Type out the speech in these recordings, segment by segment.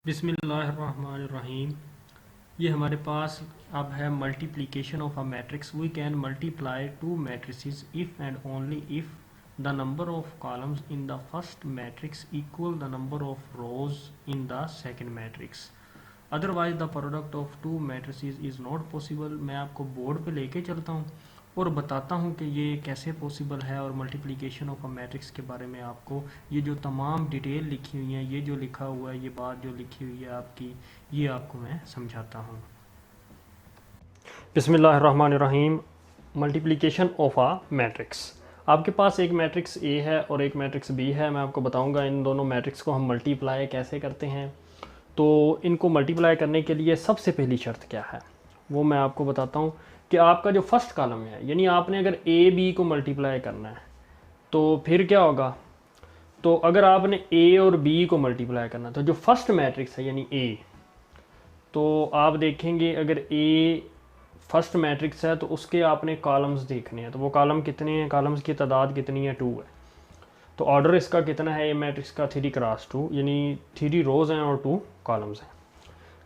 बिस्मिल्लाहिर्रहमानिर्रहीम। ये हमारे पास अब है multiplication of a matrix. We can multiply two matrices if and only if the number of columns in the first matrix equal the number of rows in the second matrix, otherwise the product of two matrices is not possible. मैं आपको board पे लेके चलता हूँ और बताता हूँ कि ये कैसे पॉसिबल है, और मल्टीप्लिकेशन ऑफ अ मैट्रिक्स के बारे में आपको ये जो तमाम डिटेल लिखी हुई है, ये जो लिखा हुआ है, ये बात जो लिखी हुई है आपकी, ये आपको मैं समझाता हूँ। बिस्मिल्लाहिर्रहमानिर्रहीम। Multiplication of a matrix. आपके पास एक मैट्रिक्स ए है और एक मैट्रिक्स बी है। मैं आपको बताऊंगा इन दोनों मैट्रिक्स को हम मल्टीप्लाई कैसे करते हैं। तो इनको मल्टीप्लाई करने के लिए सबसे पहली शर्त क्या है वो मैं आपको बताता हूँ कि आपका जो फर्स्ट कॉलम है, यानी आपने अगर ए बी को मल्टीप्लाई करना है तो फिर क्या होगा। तो अगर आपने ए और बी को मल्टीप्लाई करना है तो जो फर्स्ट मैट्रिक्स है यानी ए, तो आप देखेंगे अगर ए फर्स्ट मैट्रिक्स है तो उसके आपने कॉलम्स देखने हैं। तो वो कॉलम कितने हैं, कॉलम्स की तादाद कितनी है, 2 है। तो ऑर्डर इसका कितना है ए मैट्रिक्स का, 3x2, यानी 3 रोज़ हैं और 2 कॉलम्स हैं।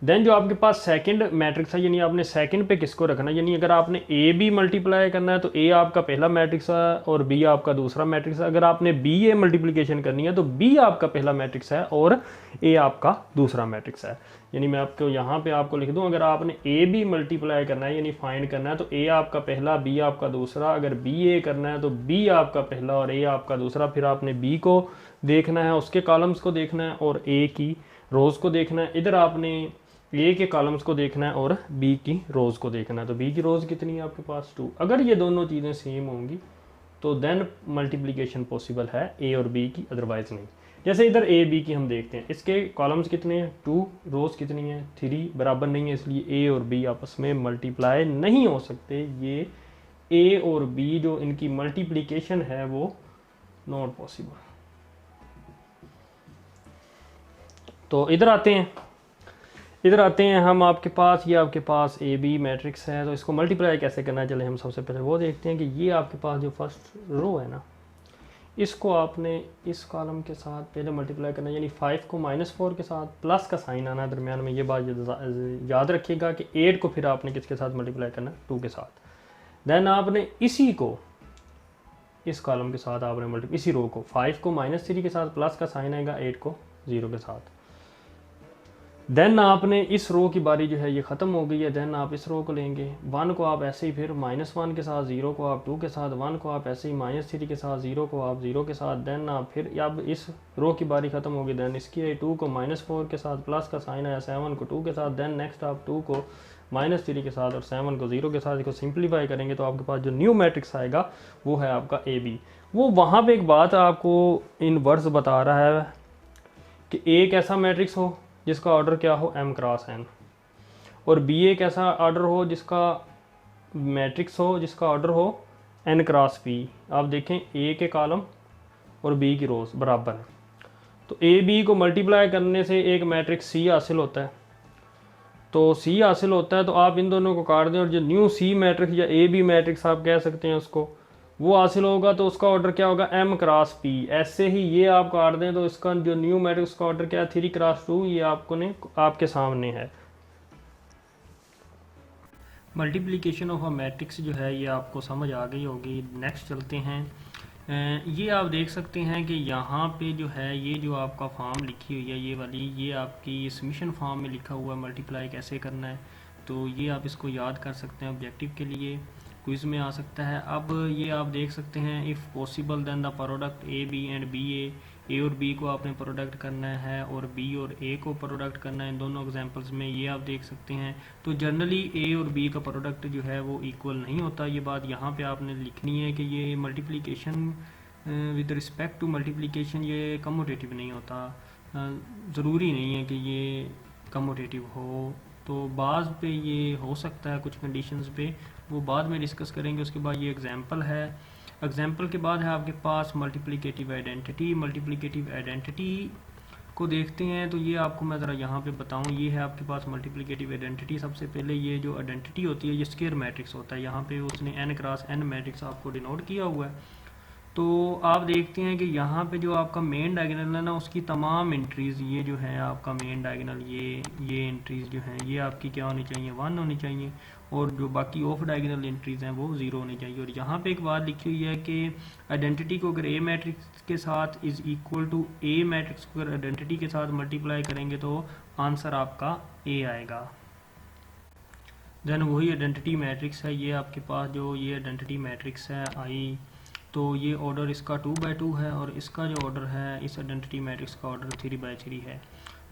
देन जो आपके पास सेकंड मैट्रिक्स है, यानी आपने सेकंड पे किसको रखना है, यानी अगर आपने ए बी मल्टीप्लाई करना है तो ए आपका पहला मैट्रिक्स है और बी आपका दूसरा मैट्रिक्स है। अगर आपने बी ए मल्टीप्लिकेशन करनी है तो बी आपका पहला मैट्रिक्स है और ए आपका दूसरा मैट्रिक्स है। यानी मैं आपको यहाँ पे आपको लिख दूँ, अगर आपने ए बी मल्टीप्लाई करना है यानी फाइंड करना है तो ए आपका पहला, बी आपका दूसरा। अगर बी ए करना है तो बी आपका पहला और ए आपका दूसरा। फिर आपने बी को देखना है, उसके कॉलम्स को देखना है और ए की रोज़ को देखना है। इधर आपने ए के कॉलम्स को देखना है और बी की रोज़ को देखना है। तो बी की रोज़ कितनी है आपके पास, 2। अगर ये दोनों चीज़ें सेम होंगी तो देन मल्टीप्लिकेशन पॉसिबल है ए और बी की, अदरवाइज नहीं। जैसे इधर ए बी की हम देखते हैं, इसके कॉलम्स कितने हैं, 2, रोज़ कितनी है, 3, बराबर नहीं है, इसलिए ए और बी आपस में मल्टीप्लाई नहीं हो सकते। ये ए और बी जो इनकी मल्टीप्लिकेशन है वो नॉट पॉसिबल। तो इधर आते हैं हम, आपके पास ये आपके पास ए बी मैट्रिक्स है। तो इसको मल्टीप्लाई कैसे करना है, चले हम सबसे पहले वो देखते हैं कि ये आपके पास जो फर्स्ट रो है ना, इसको आपने इस कॉलम के साथ पहले मल्टीप्लाई करना है, यानी 5 को -4 के साथ प्लस का साइन आना है दरमियान में। ये बात याद रखिएगा कि 8 को फिर आपने किसके साथ मल्टीप्लाई करना है, 2 के साथ। देन आपने इसी को इस कॉलम के साथ आपने इसी रो को 5 को -3 के साथ प्लस का साइन आएगा, 8 को 0 के साथ। देन आपने इस रो की बारी जो है ये ख़त्म हो गई है। देन आप इस रो को लेंगे, 1 को आप ऐसे ही फिर -1 के साथ, 0 को आप 2 के साथ, 1 को आप ऐसे ही -3 के साथ, 0 को आप 0 के साथ। देन आप फिर अब इस रो की बारी ख़त्म होगी। देन इसकी है 2 को -4 के साथ प्लस का साइन आया, 7 को 2 के साथ। देन नेक्स्ट आप 2 को -3 के साथ और 7 को 0 के साथ। इसको सिंप्लीफाई करेंगे तो आपके पास जो न्यू मैट्रिक्स आएगा वो है आपका ए बी। वो वहाँ पर एक बात आपको इन वर्ड्स बता रहा है कि एक ऐसा मैट्रिक्स हो जिसका ऑर्डर क्या हो, m क्रॉस n, और बी एक ऐसा ऑर्डर हो जिसका मैट्रिक्स हो जिसका ऑर्डर हो n क्रॉस p। आप देखें ए के कॉलम और बी की रोज बराबर है, तो ए बी को मल्टीप्लाई करने से एक मैट्रिक्स सी हासिल होता है। तो सी हासिल होता है तो आप इन दोनों को काट दें और जो न्यू सी मैट्रिक्स या ए बी मैट्रिक्स आप कह सकते हैं उसको, वो हासिल होगा। तो उसका ऑर्डर क्या होगा, m क्रॉस p। ऐसे ही ये आप काट दें तो इसका जो न्यू मैट्रिक्स का ऑर्डर क्या है, 3x2। ये आपके सामने है। मल्टीप्लिकेशन ऑफ अ मैट्रिक्स जो है ये आपको समझ आ गई होगी। नेक्स्ट चलते हैं। ये आप देख सकते हैं कि यहाँ पे जो है ये जो आपका फॉर्म लिखी हुई है ये वाली, ये आपकी सबमिशन फॉर्म में लिखा हुआ है मल्टीप्लाई कैसे करना है। तो ये आप इसको याद कर सकते हैं, ऑब्जेक्टिव के लिए क्विज में आ सकता है। अब ये आप देख सकते हैं, if possible then the product A B and B A और बी को आपने प्रोडक्ट करना है और बी और ए को प्रोडक्ट करना है। इन दोनों एग्जांपल्स में ये आप देख सकते हैं। तो जनरली ए और बी का प्रोडक्ट जो है वो इक्वल नहीं होता। ये बात यहाँ पे आपने लिखनी है कि ये multiplication with respect to multiplication ये कम्यूटेटिव नहीं होता। ज़रूरी नहीं है कि ये कम्यूटेटिव हो, तो बाज़ पे ये हो सकता है, कुछ कंडीशंस पे, वो बाद में डिस्कस करेंगे। उसके बाद ये एग्जांपल है। एग्जांपल के बाद है आपके पास मल्टीप्लिकेटिव आइडेंटिटी। मल्टीप्लिकेटिव आइडेंटिटी को देखते हैं तो ये आपको मैं ज़रा यहाँ पे बताऊँ। ये है आपके पास मल्टीप्लिकेटिव आइडेंटिटी। सबसे पहले ये जो आइडेंटिटी होती है ये स्क्वायर मैट्रिक्स होता है। यहाँ पे उसने n क्रॉस n मैट्रिक्स आपको डिनोट किया हुआ है। तो आप देखते हैं कि यहाँ पे जो आपका मेन डायगोनल है ना, उसकी तमाम एंट्रीज़, ये जो है आपका मेन डायगोनल, ये एंट्रीज़ जो हैं ये आपकी क्या होनी चाहिए, 1 होनी चाहिए, और जो बाकी ऑफ डायगोनल एंट्रीज़ हैं वो 0 होनी चाहिए। और यहाँ पे एक बात लिखी हुई है कि आइडेंटिटी को अगर ए मैट्रिक्स के साथ is equal to A matrix को अगर आइडेंटिटी के साथ मल्टीप्लाई करेंगे तो आंसर आपका ए आएगा। देन वही आइडेंटिटी मैट्रिक्स है, ये आपके पास जो ये आइडेंटिटी मैट्रिक्स है आई, तो ये ऑर्डर इसका 2×2 है और इसका जो ऑर्डर है इस आइडेंटिटी मैट्रिक्स का ऑर्डर 3×3 है।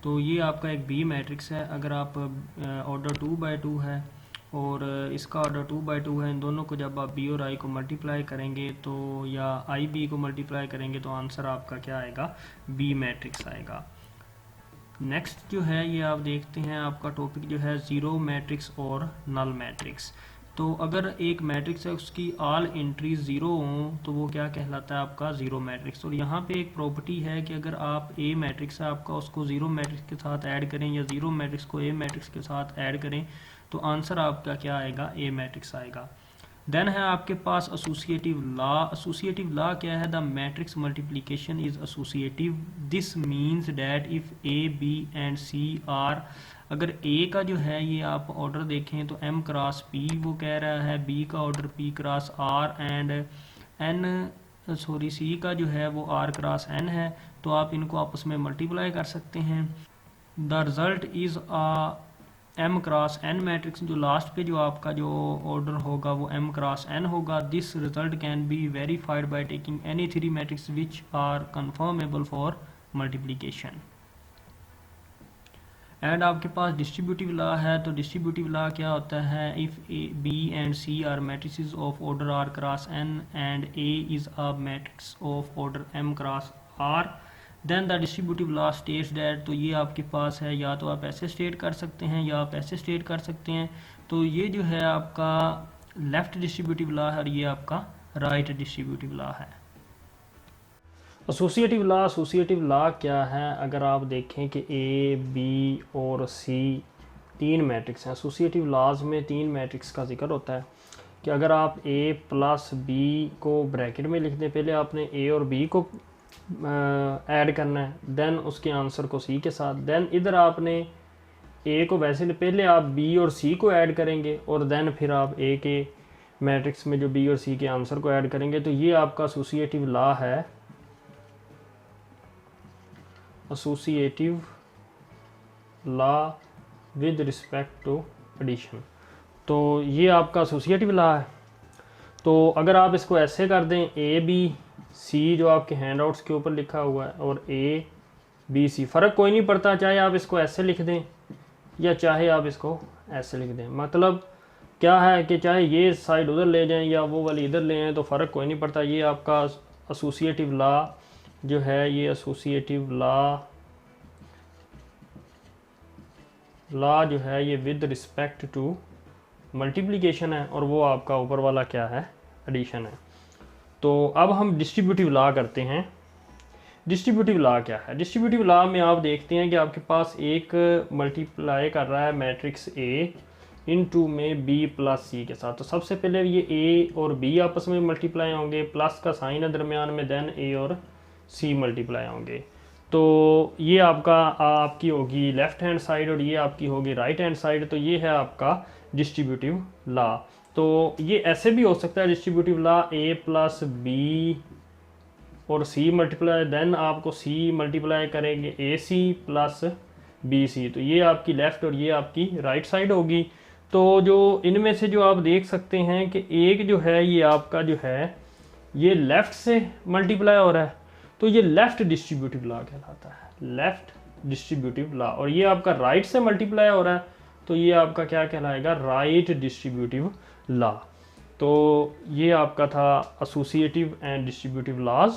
तो ये आपका एक बी मैट्रिक्स है। अगर आप ऑर्डर 2×2 है और इसका ऑर्डर 2×2 है, इन दोनों को जब आप बी और आई को मल्टीप्लाई करेंगे तो, या आई बी को मल्टीप्लाई करेंगे तो आंसर आपका क्या आएगा, बी मैट्रिक्स आएगा। नेक्स्ट जो है ये आप देखते हैं आपका टॉपिक जो है ज़ीरो मैट्रिक्स और नल मैट्रिक्स। तो अगर एक मैट्रिक्स है उसकी ऑल एंट्रीज ज़ीरो हों तो वो क्या कहलाता है, आपका ज़ीरो मैट्रिक्स। और यहाँ पे एक प्रॉपर्टी है कि अगर आप ए मैट्रिक्स है आपका, उसको ज़ीरो मैट्रिक्स के साथ ऐड करें या ज़ीरो मैट्रिक्स को ए मैट्रिक्स के साथ ऐड करें तो आंसर आपका क्या आएगा, ए मैट्रिक्स आएगा। देन है आपके पास एसोसिएटिव लॉ। एसोसिएटिव लॉ क्या है, the matrix multiplication is associative. This means that if A B and C are, अगर ए का जो है ये आप ऑर्डर देखें तो m क्रॉस p वो कह रहा है, b का order p cross r and c का जो है वो r क्रॉस n है, तो आप इनको आपस में मल्टीप्लाई कर सकते हैं। The result is m cross n matrix, जो लास्ट पे जो आपका जो ऑर्डर होगा वो m क्रॉस n होगा। This result can be verified by taking any 3 matrix which are conformable for multiplication. And आपके पास डिस्ट्रीब्यूटिव लॉ है, तो डिस्ट्रीब्यूटिव लॉ क्या होता है, if A B and C are matrices of order R cross N and A is a matrix of order M cross R, then the distributive law states that. तो ये आपके पास है, या तो आप ऐसे स्टेट कर सकते हैं या आप ऐसे स्टेट कर सकते हैं। तो ये जो है आपका लेफ्ट डिस्ट्रीब्यूटिव लॉ है और ये आपका राइट डिस्ट्रीब्यूटिव लॉ है। एसोसिएटिव लॉ क्या है, अगर आप देखें कि ए बी और सी 3 मैट्रिक्स हैं। एसोसिएटिव लॉज में 3 मैट्रिक्स का जिक्र होता है कि अगर आप ए प्लस बी को ब्रैकेट में लिख दें, पहले आपने ए और बी को ऐड करना है, देन उसके आंसर को सी के साथ, देन इधर आपने ए को वैसे पहले आप बी और सी को ऐड करेंगे और देन फिर आप ए के मैट्रिक्स में जो बी और सी के आंसर को ऐड करेंगे। तो ये आपका एसोसिएटिव लॉ है, associative law with respect to addition. तो ये आपका एसोसिएटिव लॉ है। तो अगर आप इसको ऐसे कर दें, ए बी सी जो आपके हैंडआउट्स के ऊपर लिखा हुआ है और ए बी सी, फ़र्क कोई नहीं पड़ता, चाहे आप इसको ऐसे लिख दें या चाहे आप इसको ऐसे लिख दें। मतलब क्या है कि चाहे ये साइड उधर ले जाएं या वो वाली इधर ले आएँ तो फ़र्क कोई नहीं पड़ता। ये आपका एसोसिएटिव लॉ जो है, ये एसोसिएटिव लॉ जो है ये विद रिस्पेक्ट टू मल्टीप्लिकेशन है और वो आपका ऊपर वाला क्या है, एडिशन है। तो अब हम डिस्ट्रीब्यूटिव लॉ करते हैं। डिस्ट्रीब्यूटिव लॉ क्या है, डिस्ट्रीब्यूटिव लॉ में आप देखते हैं कि आपके पास एक मल्टीप्लाई कर रहा है मैट्रिक्स ए इनटू में बी प्लस सी के साथ। तो सबसे पहले ये ए और बी आपस में मल्टीप्लाई होंगे, प्लस का साइन है दरमियान में, देन ए और सी मल्टीप्लाई होंगे। तो ये आपकी होगी लेफ़्ट हैंड साइड और ये आपकी होगी राइट हैंड साइड। तो ये है आपका डिस्ट्रीब्यूटिव लॉ। तो ये ऐसे भी हो सकता है डिस्ट्रीब्यूटिव लॉ, ए प्लस बी और सी मल्टीप्लाई, देन आपको सी मल्टीप्लाई करेंगे ए सी प्लस बी सी। तो ये आपकी लेफ़्ट और ये आपकी राइट साइड होगी। तो जो इनमें से जो आप देख सकते हैं कि एक जो है ये आपका जो है ये लेफ़्ट से मल्टीप्लाई हो रहा है, तो ये लेफ़्ट डिस्ट्रीब्यूटिव लॉ कहलाता है, लेफ़्ट डिस्ट्रीब्यूटिव लॉ। और ये आपका राइट से मल्टीप्लाई हो रहा है तो ये आपका क्या कहलाएगा, राइट डिस्ट्रीब्यूटिव लॉ। तो ये आपका था एसोसिएटिव एंड डिस्ट्रीब्यूटिव लॉज।